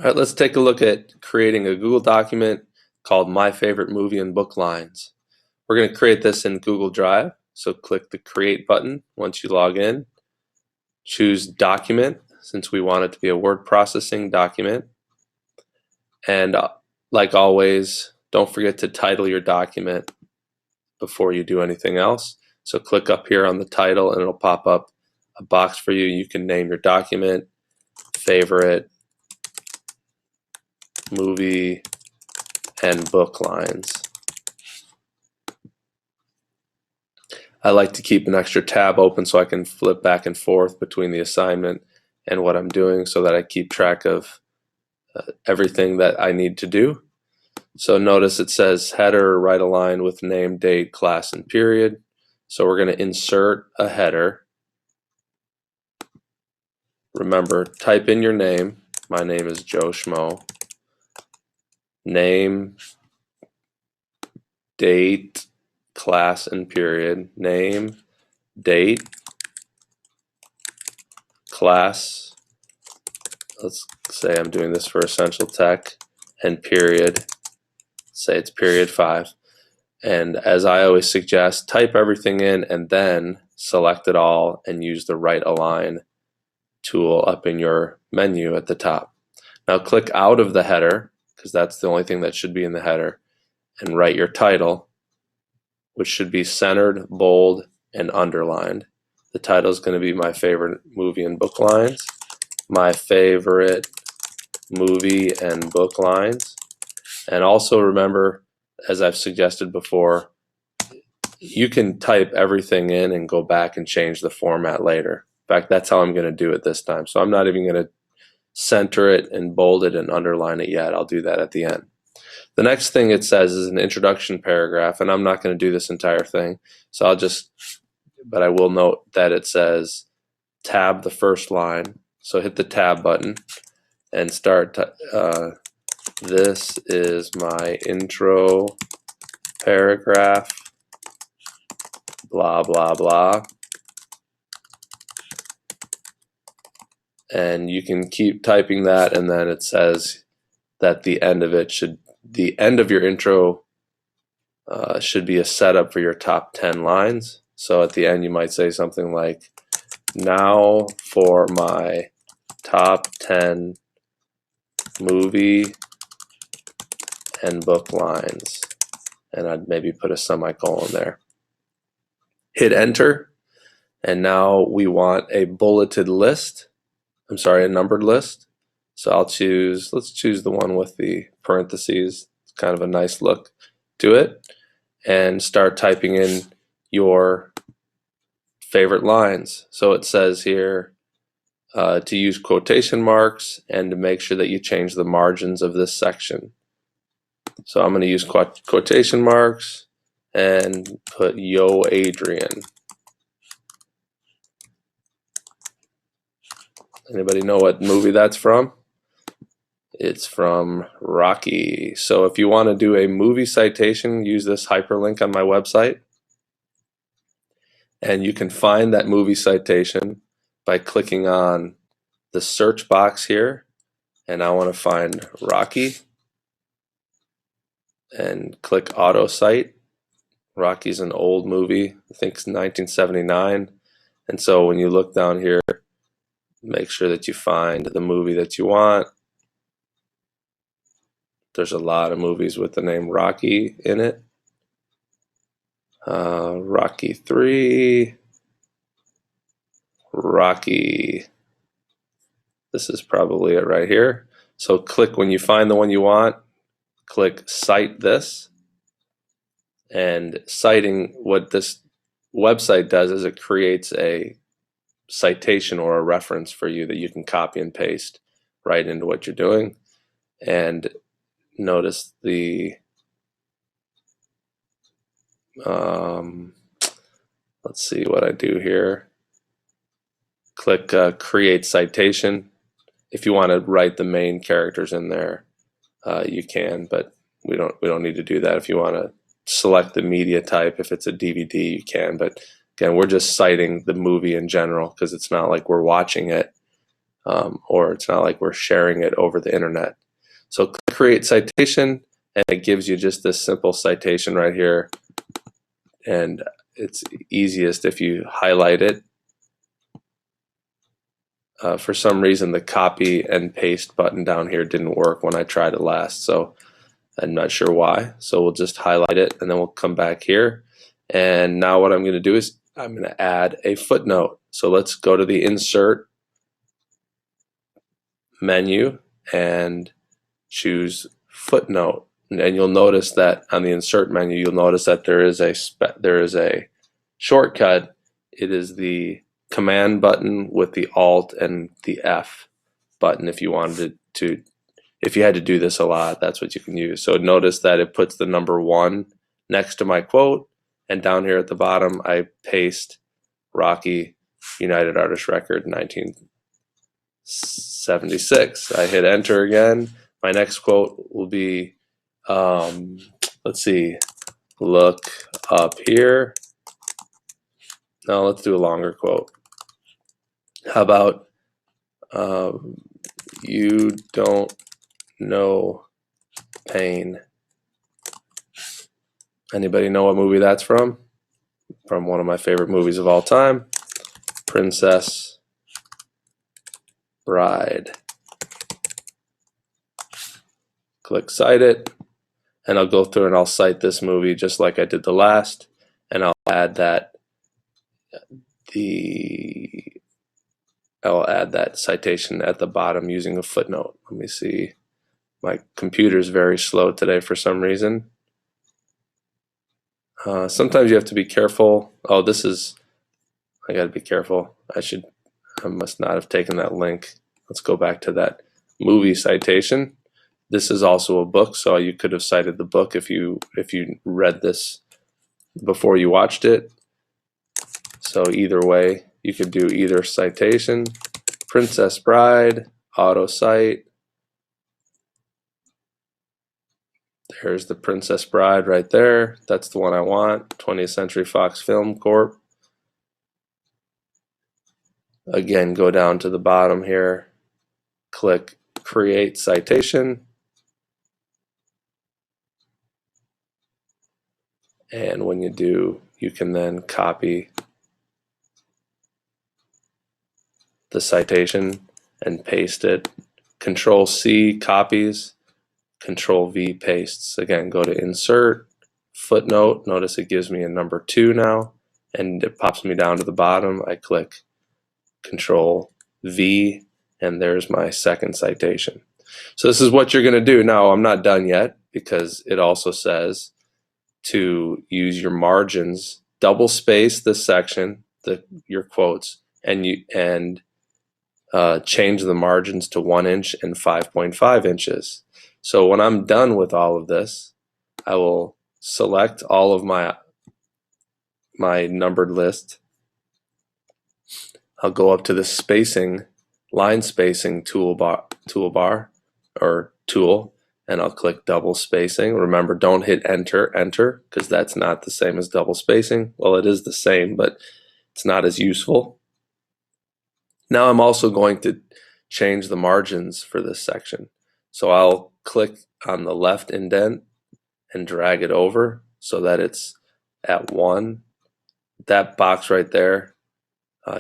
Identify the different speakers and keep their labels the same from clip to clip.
Speaker 1: All right, let's take a look at creating a Google document called My Favorite Movie and Book Lines. We're going to create this in Google Drive, so click the Create button once you log in. Choose Document, since we want it to be a word processing document. And like always, don't forget to title your document before you do anything else. So click up here on the title and it'll pop up a box for you. You can name your document, favorite movie and book lines. I like to keep an extra tab open so I can flip back and forth between the assignment and what I'm doing so that I keep track of everything that I need to do. So notice it says header right aligned with name, date, class, and period. So we're going to insert a header. Remember, type in your name. My name is Joe Schmo. Name, date, class, and period. Name, date, class. Let's say I'm doing this for Essential Tech, and period. Say it's period 5. And as I always suggest, type everything in and then select it all and use the right align tool up in your menu at the top. Now click out of the header, because that's the only thing that should be in the header, and write your title, which should be centered, bold, and underlined. The title is going to be My Favorite Movie and Book Lines. My Favorite Movie and Book Lines. And also remember, as I've suggested before, you can type everything in and go back and change the format later. In fact, that's how I'm going to do it this time. So I'm not even going to center it and bold it and underline it yet. I'll do that at the end. The next thing it says is an introduction paragraph, and I'm not going to do this entire thing. So but I will note that it says tab the first line. So hit the tab button and start. This is my intro paragraph, blah, blah, blah. And you can keep typing that, and then it says that the end of your intro should be a setup for your top 10 lines. So at the end you might say something like, now for my top 10 movie and book lines, and I'd maybe put a semicolon there. Hit enter, and now we want a bulleted list. A numbered list. So let's choose the one with the parentheses. It's kind of a nice look to it. And start typing in your favorite lines. So it says here to use quotation marks and to make sure that you change the margins of this section. So I'm going to use quotation marks and put Yo Adrian. Anybody know what movie that's from? It's from Rocky. So if you want to do a movie citation, use this hyperlink on my website. And you can find that movie citation by clicking on the search box here. And I want to find Rocky. And click Auto Cite. Rocky's an old movie. I think it's 1979. And so when you look down here, make sure that you find the movie that you want. There's a lot of movies with the name Rocky in it. Rocky 3, Rocky. This is probably it right here. So when you find the one you want, click Cite This. And citing, what this website does is it creates a citation or a reference for you that you can copy and paste right into what you're doing. And notice the let's see what I do here. Click Create Citation. If you want to write the main characters in there, you can, but we don't need to do that. If you want to select the media type, if it's a DVD, you can. But again, we're just citing the movie in general because it's not like we're watching it. or it's not like we're sharing it over the internet. So click create citation, and it gives you just this simple citation right here. And it's easiest if you highlight it. For some reason, the copy and paste button down here didn't work when I tried it last, so I'm not sure why. So we'll just highlight it, and then we'll come back here. And now what I'm going to do is I'm going to add a footnote. So let's go to the Insert menu and choose Footnote. And you'll notice that on the Insert menu, you'll notice that there is a shortcut. It is the Command button with the Alt and the F button. If you wanted to, if you had to do this a lot, that's what you can use. So notice that it puts the number 1 next to my quote, and down here at the bottom, I paste Rocky United Artists Record 1976. I hit enter again. My next quote will be, let's see, look up here. Now let's do a longer quote. How about, you don't know pain. Anybody know what movie that's from? From one of my favorite movies of all time, Princess Bride. Click cite it, and I'll go through and I'll cite this movie just like I did the last, and I'll add that citation at the bottom using a footnote. Let me see. My computer's very slow today for some reason. Sometimes you have to be careful. Oh, I gotta be careful. I must not have taken that link. Let's go back to that movie citation. This is also a book, so you could have cited the book if you read this before you watched it. So either way, you could do either citation, Princess Bride, auto cite. There's the Princess Bride right there. That's the one I want, 20th Century Fox Film Corp. Again, go down to the bottom here, click create citation, and when you do, you can then copy the citation and paste it. Control C copies, Control V pastes. Again, go to Insert, Footnote. Notice it gives me a number 2 now, and it pops me down to the bottom. I click Control V, and there's my second citation. So this is what you're going to do. Now, I'm not done yet, because it also says to use your margins, double space this section, your quotes, and change the margins to 1 inch and 5.5 inches. So when I'm done with all of this, I will select all of my numbered list. I'll go up to the spacing, line spacing toolbar or tool, and I'll click double spacing. Remember, don't hit enter, because that's not the same as double spacing. Well, it is the same, but it's not as useful. Now I'm also going to change the margins for this section. So I'll click on the left indent and drag it over so that it's at 1. That box right there,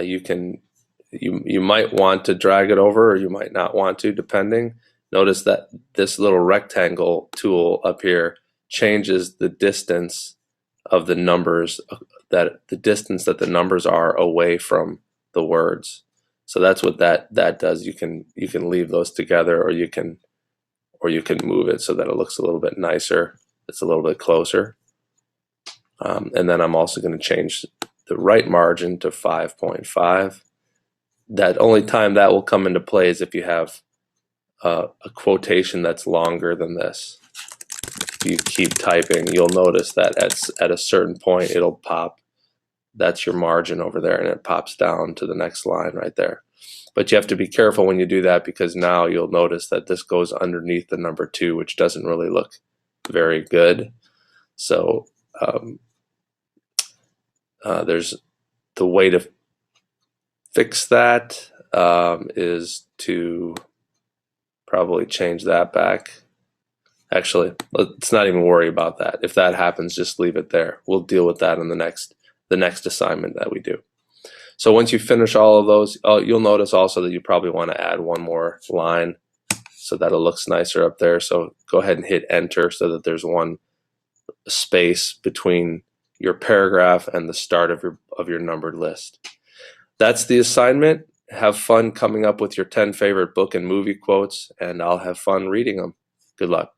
Speaker 1: you might want to drag it over, or you might not want to, depending. Notice that this little rectangle tool up here changes the distance of the numbers, the distance that the numbers are away from the words. So that's what that does. You can leave those together, or you can move it so that it looks a little bit nicer. It's a little bit closer. And then I'm also going to change the right margin to 5.5. That only time that will come into play is if you have a quotation that's longer than this. If you keep typing, you'll notice that at a certain point it'll pop. That's your margin over there, and it pops down to the next line right there. But you have to be careful when you do that, because now you'll notice that this goes underneath the number 2, which doesn't really look very good. So there's the way to fix that. is to probably change that back. Actually, let's not even worry about that. If that happens, just leave it there. We'll deal with that in the next assignment that we do. So once you finish all of those, you'll notice also that you probably want to add one more line so that it looks nicer up there. So go ahead and hit enter so that there's one space between your paragraph and the start of your numbered list. That's the assignment. Have fun coming up with your 10 favorite book and movie quotes, and I'll have fun reading them. Good luck.